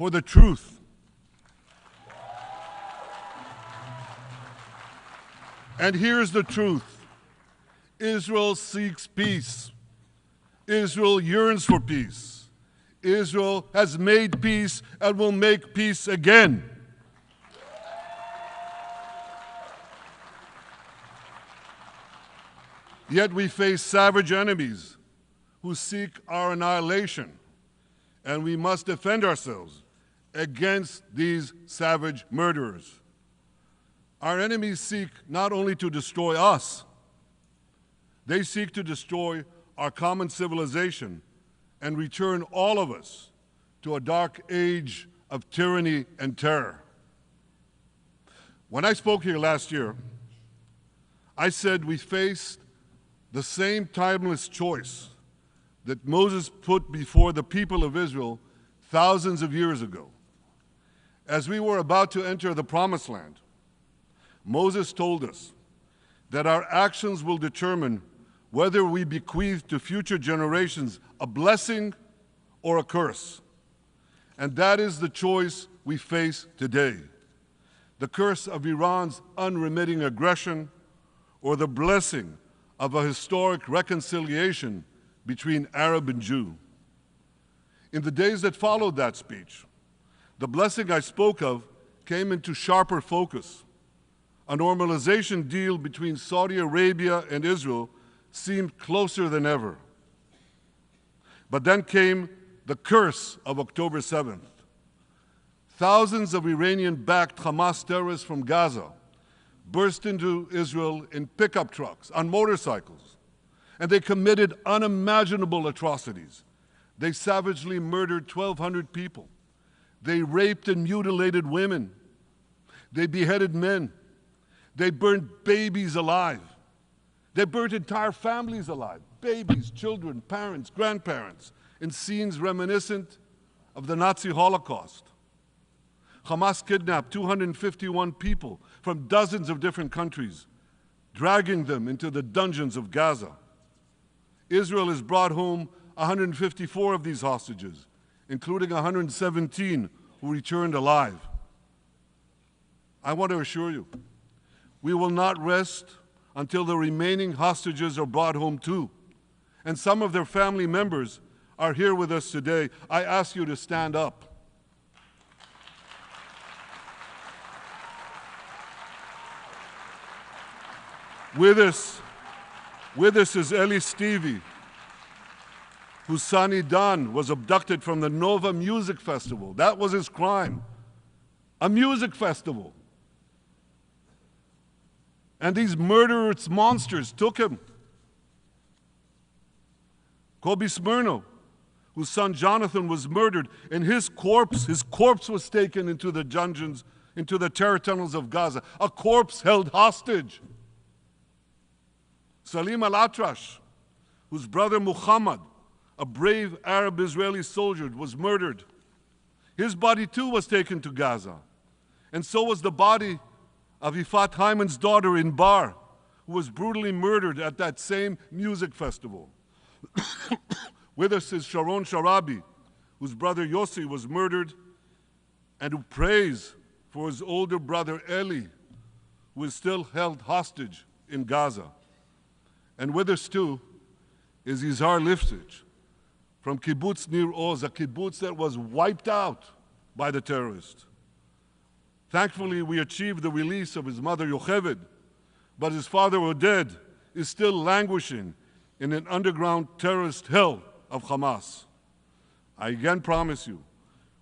for the truth. And here's the truth. Israel seeks peace. Israel yearns for peace. Israel has made peace and will make peace again. Yet we face savage enemies who seek our annihilation, and we must defend ourselves against these savage murderers. Our enemies seek not only to destroy us, they seek to destroy our common civilization and return all of us to a dark age of tyranny and terror. When I spoke here last year, I said we faced the same timeless choice that Moses put before the people of Israel thousands of years ago. As we were about to enter the Promised Land, Moses told us that our actions will determine whether we bequeath to future generations a blessing or a curse. And that is the choice we face today. The curse of Iran's unremitting aggression, or the blessing of a historic reconciliation between Arab and Jew. In the days that followed that speech, the blessing I spoke of came into sharper focus. A normalization deal between Saudi Arabia and Israel seemed closer than ever. But then came the curse of October 7th. Thousands of Iranian-backed Hamas terrorists from Gaza burst into Israel in pickup trucks, on motorcycles, and they committed unimaginable atrocities. They savagely murdered 1,200 people. They raped and mutilated women. They beheaded men. They burned babies alive. They burnt entire families alive, babies, children, parents, grandparents, in scenes reminiscent of the Nazi Holocaust. Hamas kidnapped 251 people from dozens of different countries, dragging them into the dungeons of Gaza. Israel has brought home 154 of these hostages, including 117 who returned alive. I want to assure you, we will not rest until the remaining hostages are brought home too. And some of their family members are here with us today. I ask you to stand up. With us is Eli Stevie, whose son Idan was abducted from the Nova Music Festival. That was his crime, a music festival. And these murderous monsters took him. Kobe Smirno, whose son Jonathan was murdered, and his corpse was taken into the dungeons, into the terror tunnels of Gaza, a corpse held hostage. Salim al-Atrash, whose brother Muhammad, a brave Arab-Israeli soldier, was murdered. His body too was taken to Gaza. And so was the body of Ifat Hyman's daughter Inbar, who was brutally murdered at that same music festival. With us is Sharon Sharabi, whose brother Yossi was murdered, and who prays for his older brother Eli, who is still held hostage in Gaza. And with us too is Izhar Liftich from Kibbutz Nir Oz, a kibbutz that was wiped out by the terrorists. Thankfully, we achieved the release of his mother Yocheved, but his father Oded is still languishing in an underground terrorist hell of Hamas. I again promise you,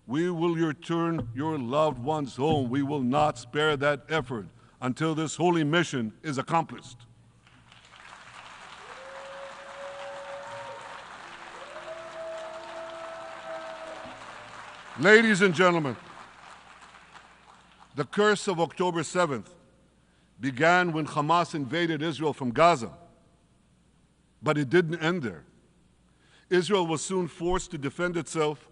we will return your loved ones home. We will not spare that effort until this holy mission is accomplished. Ladies and gentlemen, the curse of October 7th began when Hamas invaded Israel from Gaza, but it didn't end there. Israel was soon forced to defend itself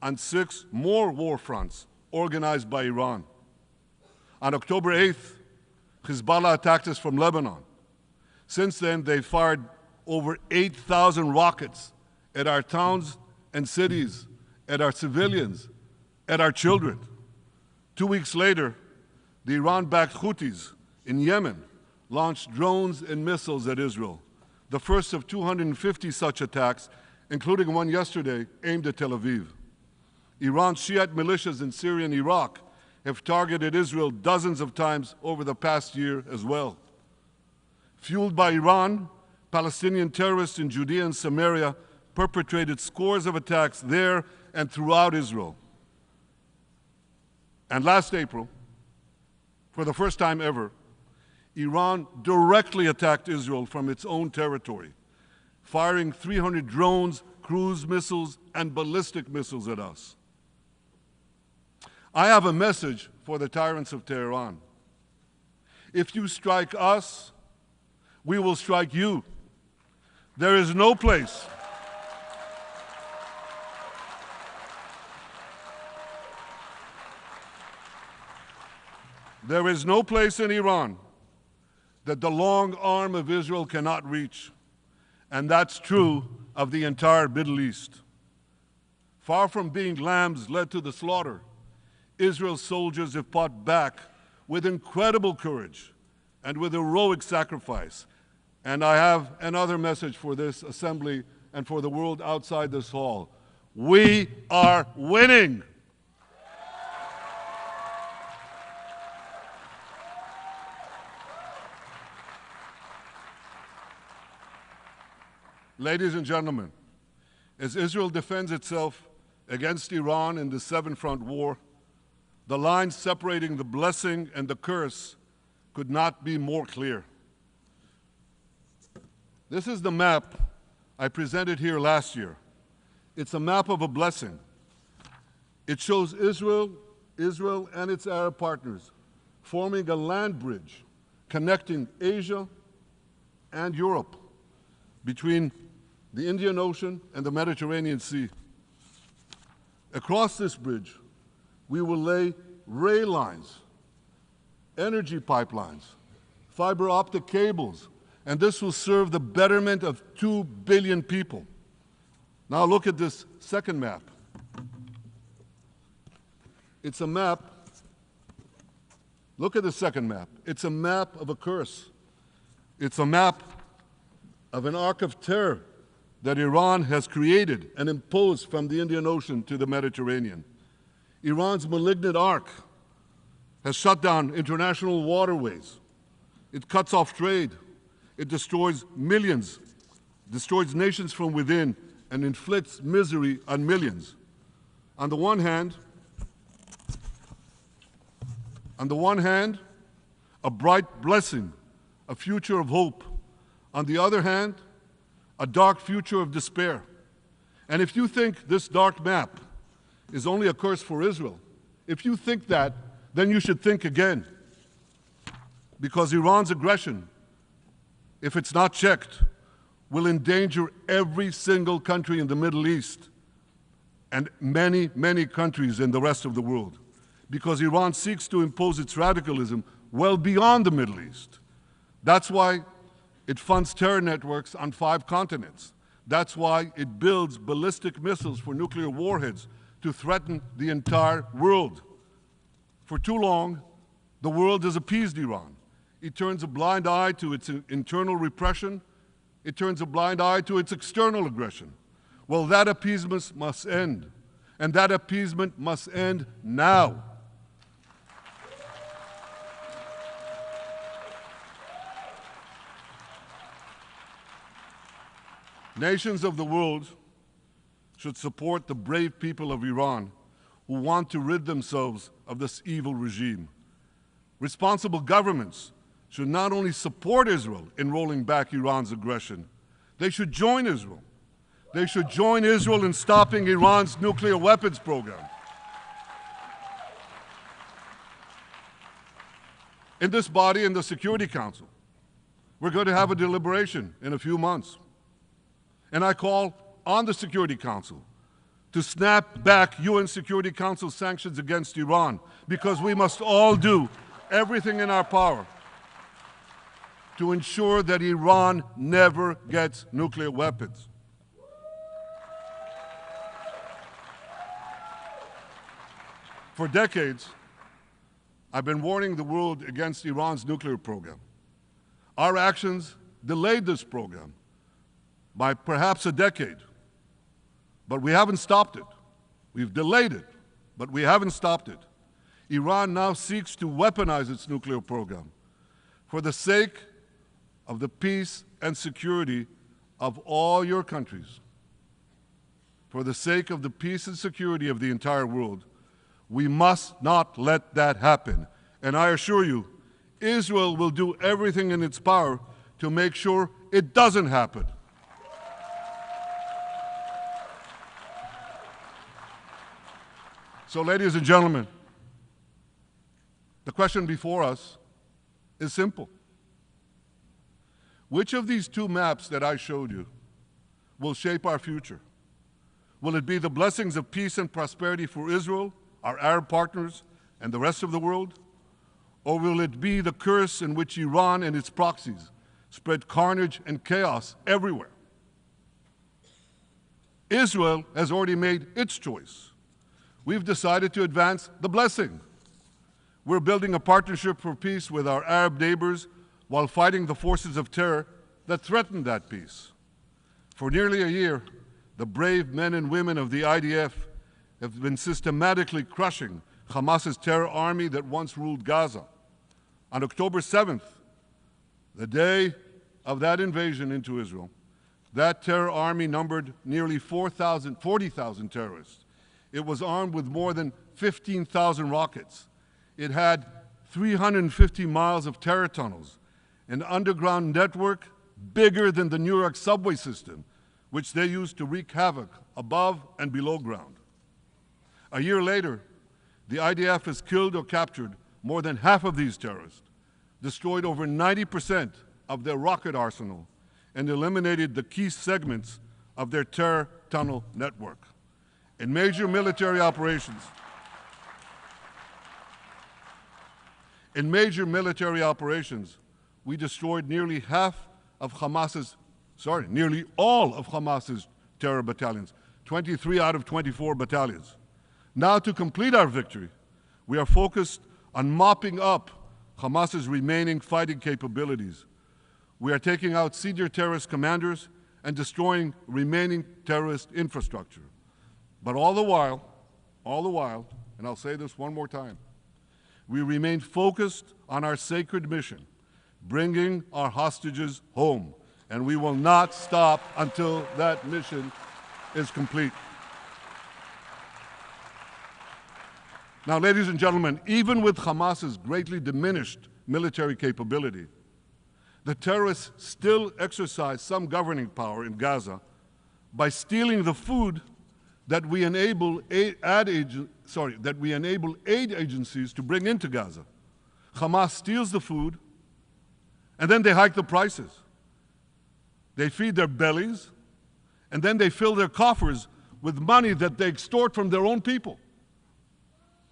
on 6 more war fronts organized by Iran. On October 8th, Hezbollah attacked us from Lebanon. Since then, they fired over 8,000 rockets at our towns and cities, at our civilians, at our children. 2 weeks later, the Iran-backed Houthis in Yemen launched drones and missiles at Israel, the first of 250 such attacks, including one yesterday aimed at Tel Aviv. Iran's Shiite militias in Syria and Iraq have targeted Israel dozens of times over the past year as well. Fueled by Iran, Palestinian terrorists in Judea and Samaria perpetrated scores of attacks there and throughout Israel. And last April, for the first time ever, Iran directly attacked Israel from its own territory, firing 300 drones, cruise missiles, and ballistic missiles at us. I have a message for the tyrants of Tehran. If you strike us, we will strike you. There is no place in Iran that the long arm of Israel cannot reach, and that's true of the entire Middle East. Far from being lambs led to the slaughter, Israel's soldiers have fought back with incredible courage and with heroic sacrifice. And I have another message for this assembly and for the world outside this hall. We are winning. Ladies and gentlemen, as Israel defends itself against Iran in the seven-front war, the line separating the blessing and the curse could not be more clear. This is the map I presented here last year. It's a map of a blessing. It shows Israel and its Arab partners forming a land bridge connecting Asia and Europe between the Indian Ocean and the Mediterranean Sea. Across this bridge, we will lay rail lines, energy pipelines, fiber optic cables, and this will serve the betterment of 2 billion people. Now look at this second map. It's a map. Look at the second map. It's a map of a curse. It's a map of an arc of terror that Iran has created and imposed from the Indian Ocean to the Mediterranean. Iran's malignant arc has shut down international waterways. It cuts off trade. It destroys millions, destroys nations from within, and inflicts misery on millions. On the one hand, a bright blessing, a future of hope. On the other hand, a dark future of despair. And if you think this dark map is only a curse for Israel, if you think that, then you should think again. Because Iran's aggression, if it's not checked, will endanger every single country in the Middle East and many, many countries in the rest of the world. Because Iran seeks to impose its radicalism well beyond the Middle East. That's why it funds terror networks on 5 continents. That's why it builds ballistic missiles for nuclear warheads to threaten the entire world. For too long, the world has appeased Iran. It turns a blind eye to its internal repression. It turns a blind eye to its external aggression. Well, that appeasement must end, and that appeasement must end now. Nations of the world should support the brave people of Iran who want to rid themselves of this evil regime. Responsible governments should not only support Israel in rolling back Iran's aggression, they should join Israel. They should join Israel in stopping Iran's nuclear weapons program. In this body, in the Security Council, we're going to have a deliberation in a few months. And I call on the Security Council to snap back UN Security Council sanctions against Iran, because we must all do everything in our power to ensure that Iran never gets nuclear weapons. For decades, I've been warning the world against Iran's nuclear program. Our actions delayed this program by perhaps a decade, but we haven't stopped it. We've delayed it, but we haven't stopped it. Iran now seeks to weaponize its nuclear program for the sake of the peace and security of all your countries. For the sake of the peace and security of the entire world, we must not let that happen. And I assure you, Israel will do everything in its power to make sure it doesn't happen. So, ladies and gentlemen, the question before us is simple. Which of these two maps that I showed you will shape our future? Will it be the blessings of peace and prosperity for Israel, our Arab partners, and the rest of the world? Or will it be the curse in which Iran and its proxies spread carnage and chaos everywhere? Israel has already made its choice. We've decided to advance the blessing. We're building a partnership for peace with our Arab neighbors while fighting the forces of terror that threaten that peace. For nearly a year, the brave men and women of the IDF have been systematically crushing Hamas's terror army that once ruled Gaza. On October 7th, the day of that invasion into Israel, that terror army numbered nearly 40,000 terrorists. It was armed with more than 15,000 rockets. It had 350 miles of terror tunnels, an underground network bigger than the New York subway system, which they used to wreak havoc above and below ground. A year later, the IDF has killed or captured more than half of these terrorists, destroyed over 90% of their rocket arsenal, and eliminated the key segments of their terror tunnel network. In major military operations, we destroyed nearly all of Hamas's terror battalions, 23 out of 24 battalions. Now, to complete our victory, we are focused on mopping up Hamas's remaining fighting capabilities. We are taking out senior terrorist commanders and destroying remaining terrorist infrastructure. But all the while, and I'll say this one more time, we remain focused on our sacred mission, bringing our hostages home, and we will not stop until that mission is complete. Now, ladies and gentlemen, even with Hamas's greatly diminished military capability, the terrorists still exercise some governing power in Gaza by stealing the food that we enable aid agencies to bring into Gaza. Hamas steals the food, and then they hike the prices. They feed their bellies, and then they fill their coffers with money that they extort from their own people.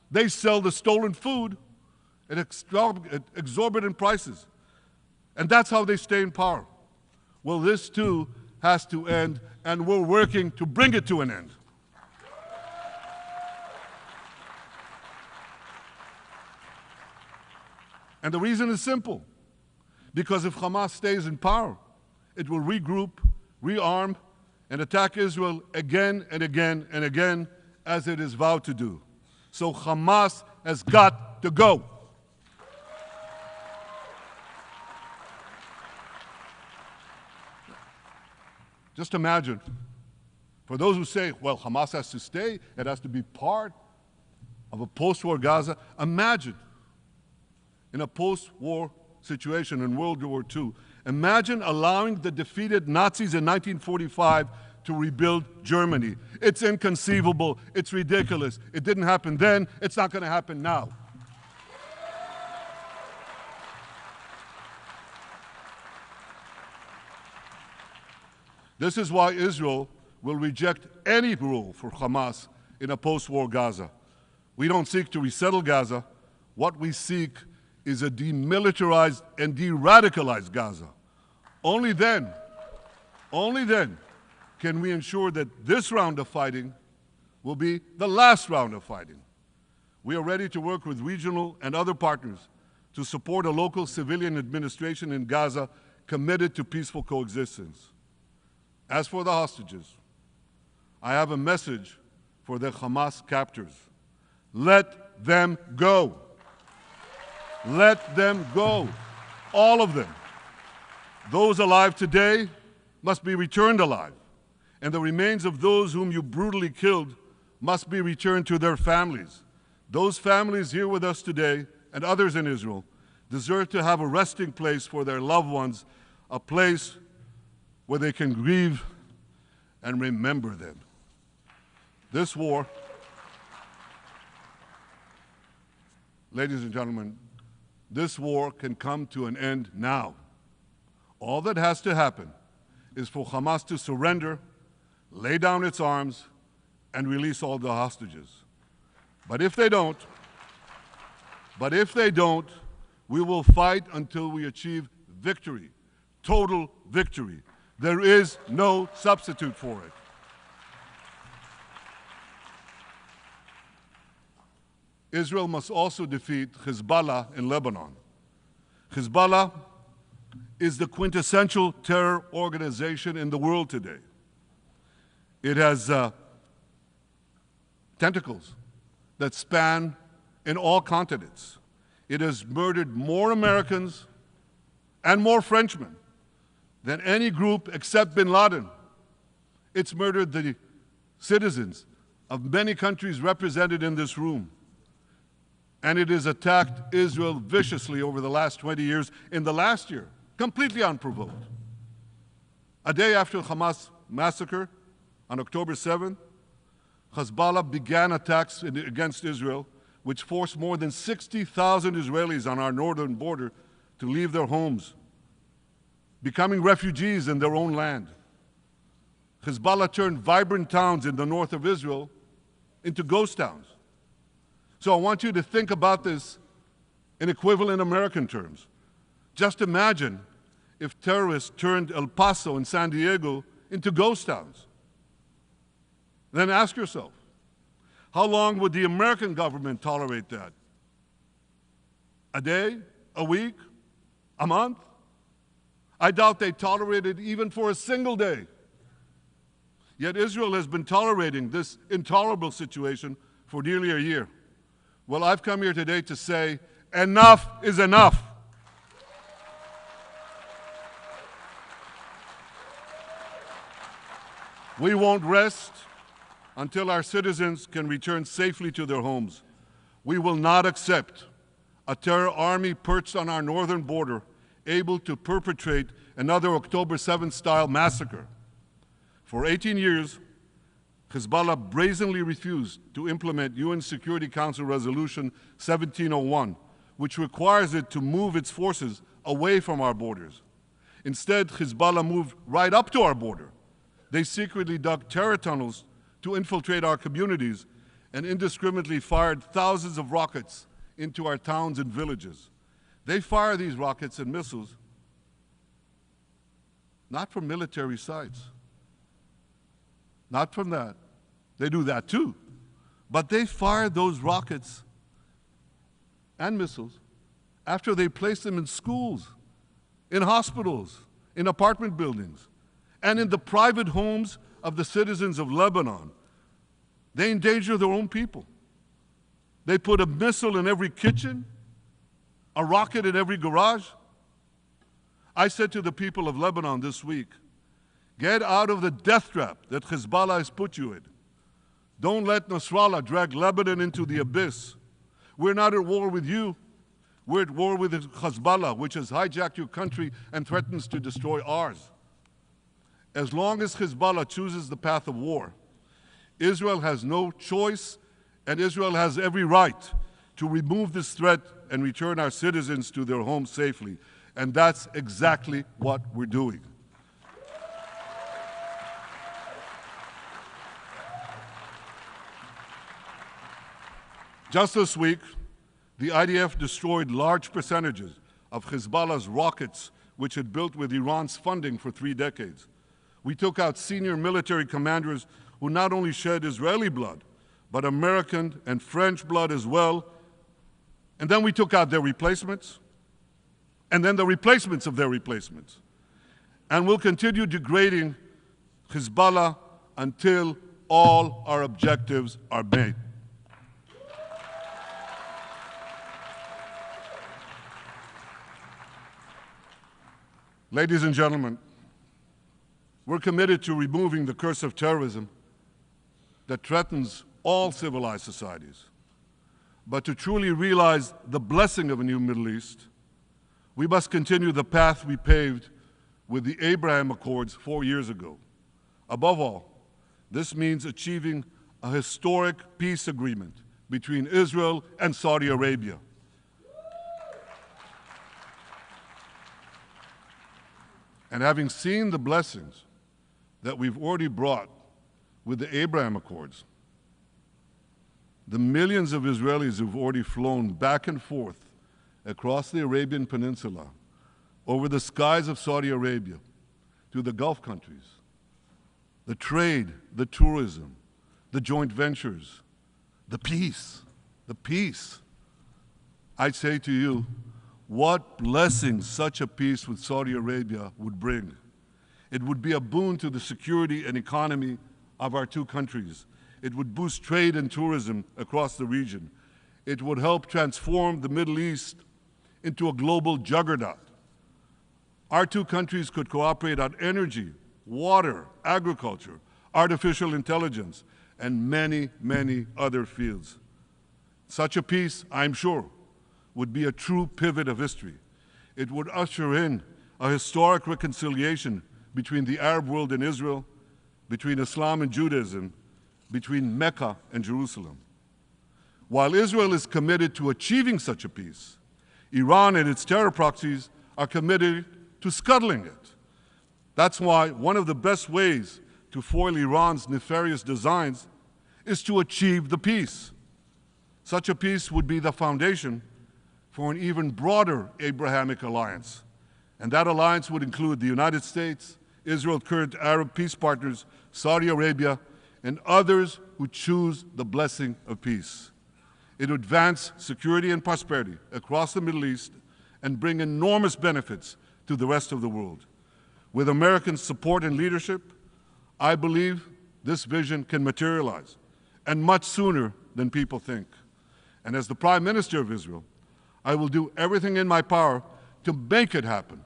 They sell the stolen food at exorbitant prices, and that's how they stay in power. Well, this too has to end, and we're working to bring it to an end. And the reason is simple. Because if Hamas stays in power, it will regroup, rearm, and attack Israel again and again and again, as it is vowed to do. So Hamas has got to go. Just imagine, for those who say, well, Hamas has to stay, it has to be part of a post-war Gaza, imagine in a post-war situation in World War II, imagine allowing the defeated Nazis in 1945 to rebuild Germany. It's inconceivable. It's ridiculous. It didn't happen then. It's not going to happen now. This is why Israel will reject any rule for Hamas in a post-war Gaza. We don't seek to resettle Gaza. What we seek is a demilitarized and de-radicalized Gaza. Only then can we ensure that this round of fighting will be the last round of fighting. We are ready to work with regional and other partners to support a local civilian administration in Gaza committed to peaceful coexistence. As for the hostages, I have a message for the Hamas captors. Let them go. Let them go. All of them. Those alive today must be returned alive, and the remains of those whom you brutally killed must be returned to their families. Those families here with us today, and others in Israel, deserve to have a resting place for their loved ones, a place where they can grieve and remember them. This war, ladies and gentlemen, this war can come to an end now. All that has to happen is for Hamas to surrender, lay down its arms, and release all the hostages. But if they don't, we will fight until we achieve victory, total victory. There is no substitute for it. Israel must also defeat Hezbollah in Lebanon. Hezbollah is the quintessential terror organization in the world today. It has tentacles that span in all continents. It has murdered more Americans and more Frenchmen than any group except bin Laden. It's murdered the citizens of many countries represented in this room. And it has attacked Israel viciously over the last 20 years, in the last year, completely unprovoked. A day after the Hamas massacre, on October 7th, Hezbollah began attacks against Israel, which forced more than 60,000 Israelis on our northern border to leave their homes, becoming refugees in their own land. Hezbollah turned vibrant towns in the north of Israel into ghost towns. So I want you to think about this in equivalent American terms. Just imagine if terrorists turned El Paso and San Diego into ghost towns. Then ask yourself, how long would the American government tolerate that? A day? A week? A month? I doubt they tolerate it even for a single day. Yet Israel has been tolerating this intolerable situation for nearly a year. Well, I've come here today to say, enough is enough. We won't rest until our citizens can return safely to their homes. We will not accept a terror army perched on our northern border, able to perpetrate another October 7th-style massacre. For 18 years, Hezbollah brazenly refused to implement UN Security Council Resolution 1701, which requires it to move its forces away from our borders. Instead, Hezbollah moved right up to our border. They secretly dug terror tunnels to infiltrate our communities and indiscriminately fired thousands of rockets into our towns and villages. They fire these rockets and missiles not from military sites, not from that. They do that too. But they fire those rockets and missiles after they place them in schools, in hospitals, in apartment buildings, and in the private homes of the citizens of Lebanon. They endanger their own people. They put a missile in every kitchen, a rocket in every garage. I said to the people of Lebanon this week, get out of the death trap that Hezbollah has put you in. Don't let Nasrallah drag Lebanon into the abyss. We're not at war with you. We're at war with Hezbollah, which has hijacked your country and threatens to destroy ours. As long as Hezbollah chooses the path of war, Israel has no choice, and Israel has every right to remove this threat and return our citizens to their homes safely. And that's exactly what we're doing. Just this week, the IDF destroyed large percentages of Hezbollah's rockets, which had built with Iran's funding for 3 decades. We took out senior military commanders who not only shed Israeli blood, but American and French blood as well. And then we took out their replacements, and then the replacements of their replacements. And we'll continue degrading Hezbollah until all our objectives are met. Ladies and gentlemen, we're committed to removing the curse of terrorism that threatens all civilized societies. But to truly realize the blessing of a new Middle East, we must continue the path we paved with the Abraham Accords 4 years ago. Above all, this means achieving a historic peace agreement between Israel and Saudi Arabia. And having seen the blessings that we've already brought with the Abraham Accords, the millions of Israelis who've already flown back and forth across the Arabian Peninsula, over the skies of Saudi Arabia, to the Gulf countries, the trade, the tourism, the joint ventures, the peace, I'd say to you, what blessings such a peace with Saudi Arabia would bring. It would be a boon to the security and economy of our two countries. It would boost trade and tourism across the region. It would help transform the Middle East into a global juggernaut. Our two countries could cooperate on energy, water, agriculture, artificial intelligence, and many, many other fields. Such a peace, I'm sure, would be a true pivot of history. It would usher in a historic reconciliation between the Arab world and Israel, between Islam and Judaism, between Mecca and Jerusalem. While Israel is committed to achieving such a peace, Iran and its terror proxies are committed to scuttling it. That's why one of the best ways to foil Iran's nefarious designs is to achieve the peace. Such a peace would be the foundation for an even broader Abrahamic alliance. And that alliance would include the United States, Israel's current Arab peace partners, Saudi Arabia, and others who choose the blessing of peace. It would advance security and prosperity across the Middle East and bring enormous benefits to the rest of the world. With American support and leadership, I believe this vision can materialize, and much sooner than people think. And as the Prime Minister of Israel, I will do everything in my power to make it happen.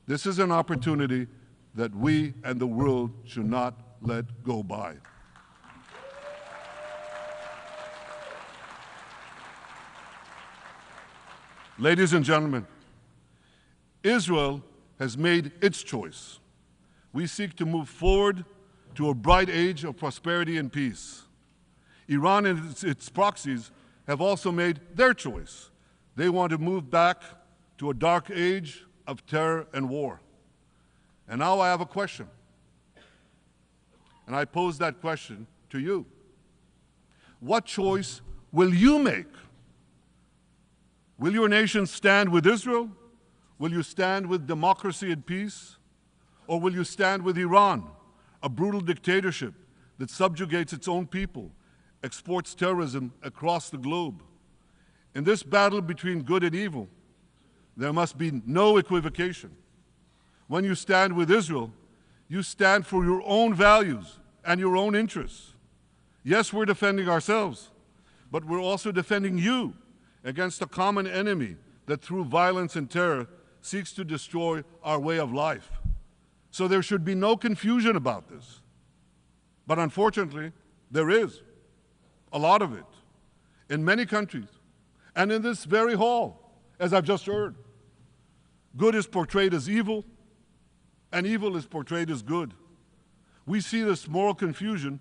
This is an opportunity that we and the world should not let go by. Ladies and gentlemen, Israel has made its choice. We seek to move forward to a bright age of prosperity and peace. Iran and its proxies have also made their choice. They want to move back to a dark age of terror and war. And now I have a question. And I pose that question to you. What choice will you make? Will your nation stand with Israel? Will you stand with democracy and peace? Or will you stand with Iran, a brutal dictatorship that subjugates its own people, exports terrorism across the globe? In this battle between good and evil, there must be no equivocation. When you stand with Israel, you stand for your own values and your own interests. Yes, we're defending ourselves, but we're also defending you against a common enemy that through violence and terror seeks to destroy our way of life. So there should be no confusion about this. But unfortunately, there is a lot of it in many countries and in this very hall, as I've just heard. Good is portrayed as evil, and evil is portrayed as good. We see this moral confusion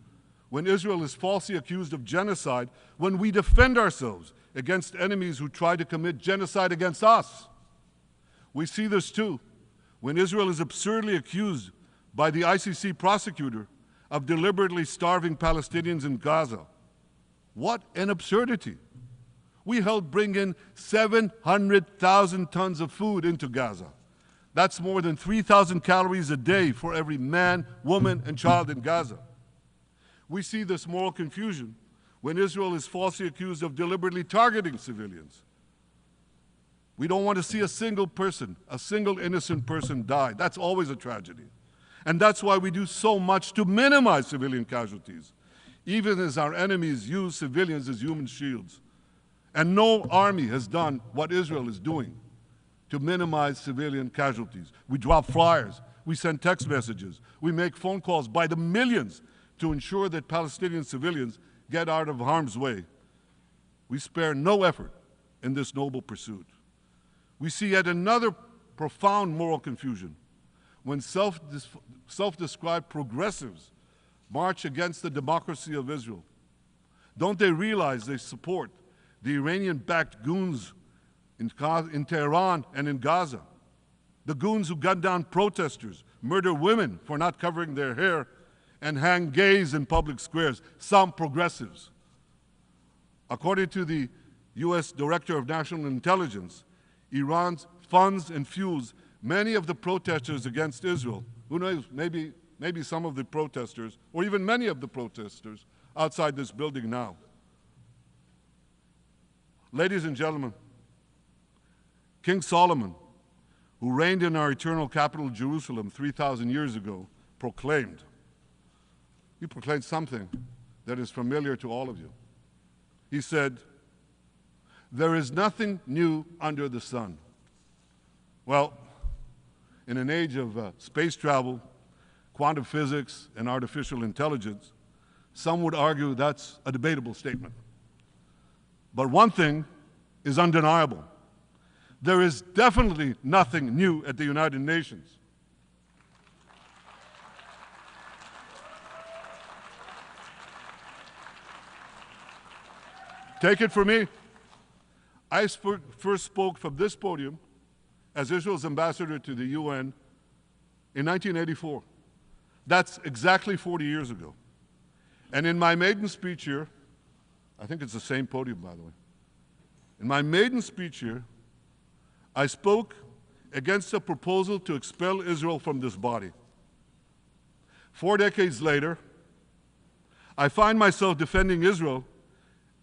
when Israel is falsely accused of genocide, when we defend ourselves against enemies who try to commit genocide against us. We see this too when Israel is absurdly accused by the ICC prosecutor of deliberately starving Palestinians in Gaza. What an absurdity. We helped bring in 700,000 tons of food into Gaza. That's more than 3,000 calories a day for every man, woman, and child in Gaza. We see this moral confusion when Israel is falsely accused of deliberately targeting civilians. We don't want to see a single person, a single innocent person die. That's always a tragedy. And that's why we do so much to minimize civilian casualties, even as our enemies use civilians as human shields. And no army has done what Israel is doing to minimize civilian casualties. We drop flyers, we send text messages, we make phone calls by the millions to ensure that Palestinian civilians get out of harm's way. We spare no effort in this noble pursuit. We see yet another profound moral confusion when self-described progressives march against the democracy of Israel. Don't they realize they support the Iranian-backed goons in Tehran and in Gaza, the goons who gun down protesters, murder women for not covering their hair, and hang gays in public squares, some progressives. According to the U.S. Director of National Intelligence, Iran funds and fuels many of the protesters against Israel. Who knows, maybe some of the protesters, or even many of the protesters outside this building now. Ladies and gentlemen, King Solomon, who reigned in our eternal capital, Jerusalem, 3,000 years ago, proclaimed something that is familiar to all of you. He said, "There is nothing new under the sun." Well, in an age of space travel, quantum physics, and artificial intelligence, some would argue that's a debatable statement. But one thing is undeniable. There is definitely nothing new at the United Nations. Take it from me. I first spoke from this podium as Israel's ambassador to the UN in 1984. That's exactly 40 years ago. And in my maiden speech here, I think it's the same podium, by the way. In my maiden speech here, I spoke against a proposal to expel Israel from this body. 4 decades later, I find myself defending Israel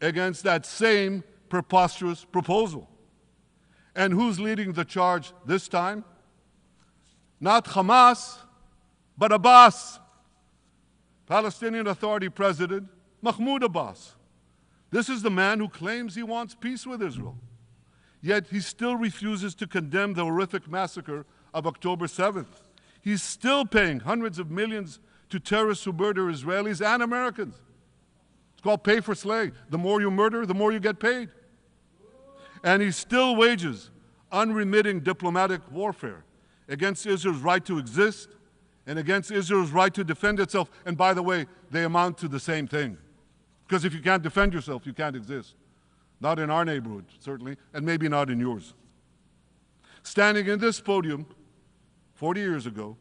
against that same preposterous proposal. And who's leading the charge this time? Not Hamas, but Abbas, Palestinian Authority President Mahmoud Abbas. This is the man who claims he wants peace with Israel. Yet he still refuses to condemn the horrific massacre of October 7th. He's still paying hundreds of millions to terrorists who murder Israelis and Americans. It's called pay for slay. The more you murder, the more you get paid. And he still wages unremitting diplomatic warfare against Israel's right to exist and against Israel's right to defend itself. And by the way, they amount to the same thing. Because if you can't defend yourself, you can't exist. Not in our neighborhood, certainly, and maybe not in yours. Standing in this podium 40 years ago,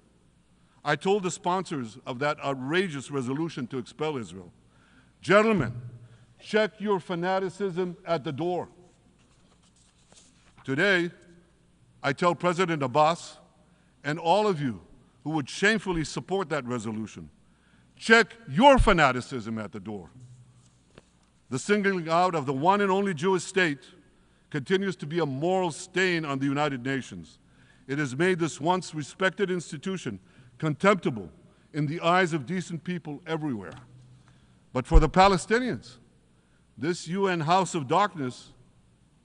I told the sponsors of that outrageous resolution to expel Israel, "Gentlemen, check your fanaticism at the door." Today, I tell President Abbas and all of you who would shamefully support that resolution, check your fanaticism at the door. The singling out of the one and only Jewish state continues to be a moral stain on the United Nations. It has made this once respected institution contemptible in the eyes of decent people everywhere. But for the Palestinians, this UN House of Darkness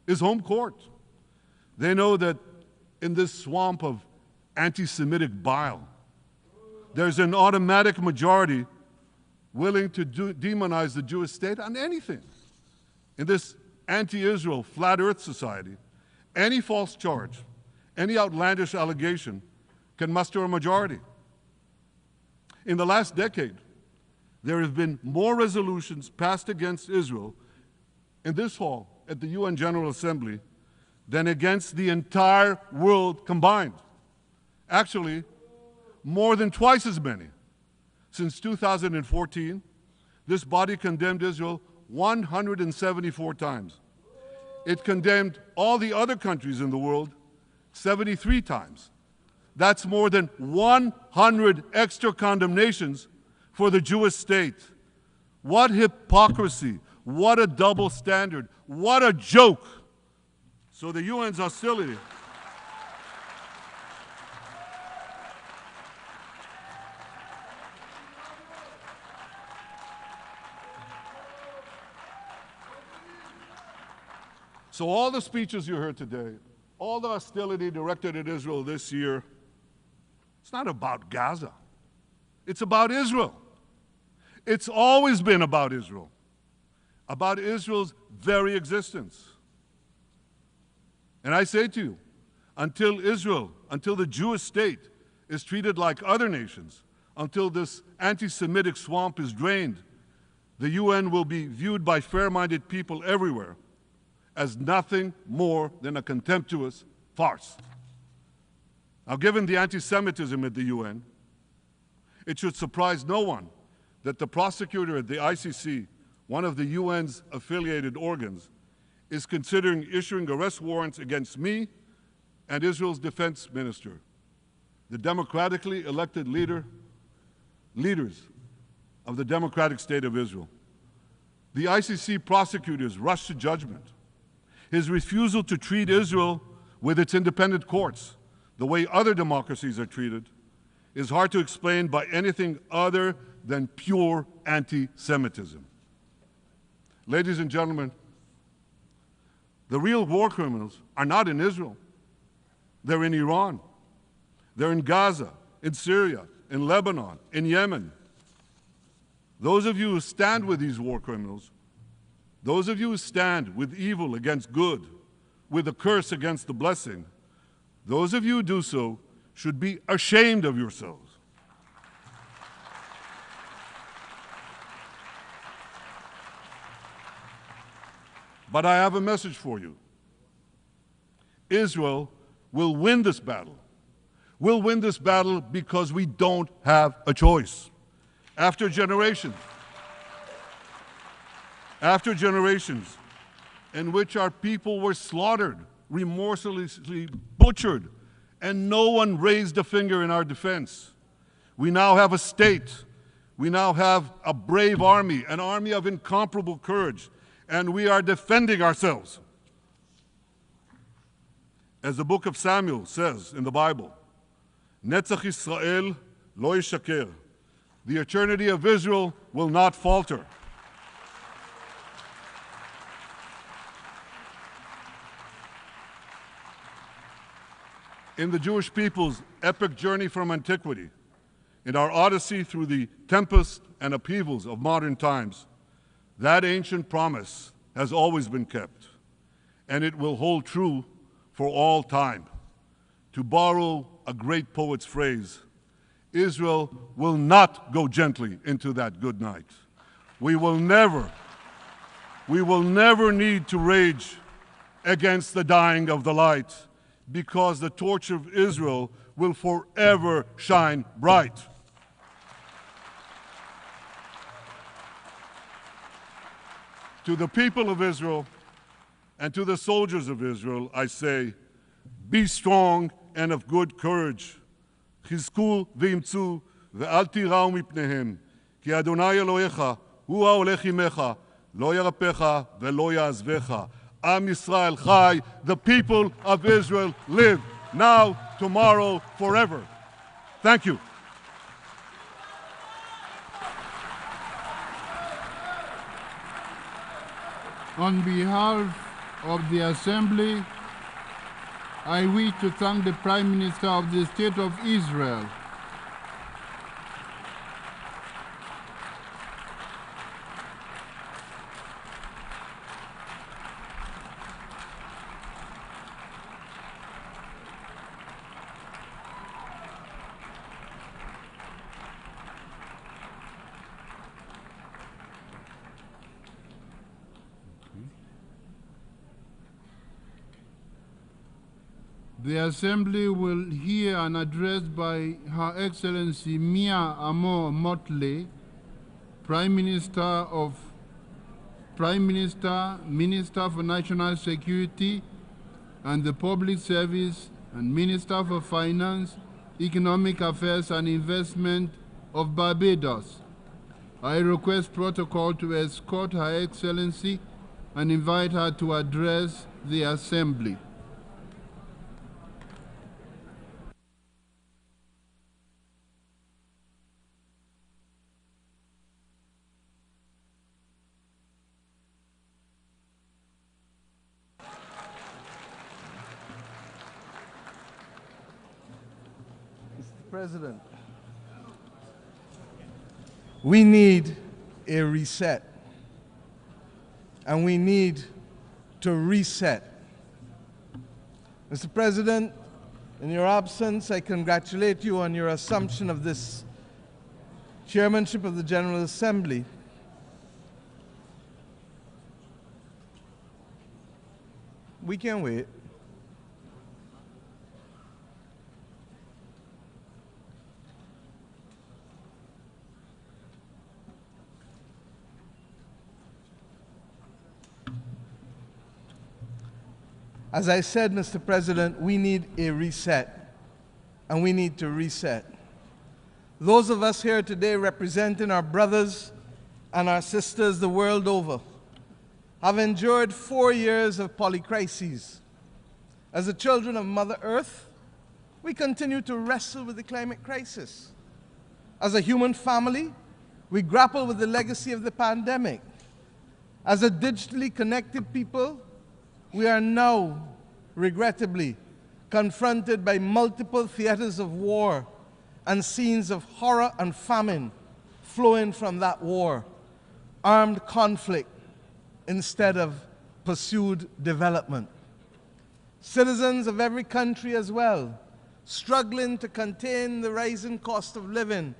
is home court. They know that in this swamp of anti-Semitic bile, there's an automatic majority willing to demonize the Jewish state on anything. In this anti-Israel, flat earth society, any false charge, any outlandish allegation can muster a majority. In the last decade, there have been more resolutions passed against Israel in this hall at the UN General Assembly than against the entire world combined. Actually, more than twice as many. Since 2014, this body condemned Israel 174 times. It condemned all the other countries in the world 73 times. That's more than 100 extra condemnations for the Jewish state. What hypocrisy, What a double standard. What a joke. So the UN's hostility. So all the speeches you heard today, all the hostility directed at Israel this year, it's not about Gaza. It's about Israel. It's always been about Israel's very existence. And I say to you, until Israel, until the Jewish state is treated like other nations, until this anti-Semitic swamp is drained, the UN will be viewed by fair-minded people everywhere as nothing more than a contemptuous farce. Now, given the anti-Semitism at the UN, it should surprise no one that the prosecutor at the ICC, one of the UN's affiliated organs, is considering issuing arrest warrants against me and Israel's defense minister, the democratically elected leaders of the democratic state of Israel. The ICC prosecutors rushed to judgment. His refusal to treat Israel with its independent courts the way other democracies are treated is hard to explain by anything other than pure anti-Semitism. Ladies and gentlemen, the real war criminals are not in Israel. They're in Iran. They're in Gaza, in Syria, in Lebanon, in Yemen. Those of you who stand with these war criminals, those of you who stand with evil against good, with a curse against the blessing, those of you who do so should be ashamed of yourselves. But I have a message for you. Israel will win this battle. We'll win this battle because we don't have a choice. After generations in which our people were slaughtered, remorselessly butchered, and no one raised a finger in our defense, we now have a state. We now have a brave army, an army of incomparable courage, and we are defending ourselves. As the book of Samuel says in the Bible, Netzach Yisrael lo yishaker. The eternity of Israel will not falter. In the Jewish people's epic journey from antiquity, in our odyssey through the tempests and upheavals of modern times, that ancient promise has always been kept, and it will hold true for all time. To borrow a great poet's phrase, Israel will not go gently into that good night. We will never need to rage against the dying of the light, because the torch of Israel will forever shine bright. To the people of Israel and to the soldiers of Israel, I say, be strong and of good courage. חזקו ואמצו ואל תיראו מפניהם, כי אדוני אלוהיך הוא ההולך עמך, לא ירפך ולא יעזבך. Am Yisrael Chai, the people of Israel live, now, tomorrow, forever. Thank you. On behalf of the Assembly, I wish to thank the Prime Minister of the State of Israel, The Assembly will hear an address by Her Excellency Mia Amor Motley, Minister, Minister for National Security and the Public Service, and Minister for Finance, Economic Affairs and Investment of Barbados. I request protocol to escort Her Excellency and invite her to address the Assembly. Mr. President, we need a reset, and we need to reset. Mr. President, in your absence, I congratulate you on your assumption of this chairmanship of the General Assembly. We can wait. As I said, Mr. President, we need a reset, and we need to reset. Those of us here today representing our brothers and our sisters the world over have endured 4 years of polycrises. As the children of Mother Earth, we continue to wrestle with the climate crisis. As a human family, we grapple with the legacy of the pandemic. As a digitally connected people, we are now, regrettably, confronted by multiple theaters of war and scenes of horror and famine flowing from that war, armed conflict instead of pursued development. Citizens of every country as well, struggling to contain the rising cost of living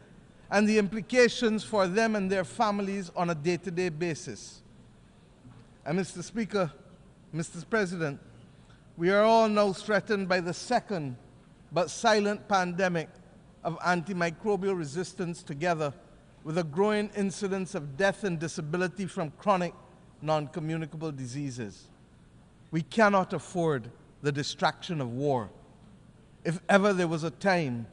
and the implications for them and their families on a day-to-day basis. And Mr. Speaker, Mr. President, we are all now threatened by the second but silent pandemic of antimicrobial resistance, together with a growing incidence of death and disability from chronic non-communicable diseases. We cannot afford the distraction of war. If ever there was a time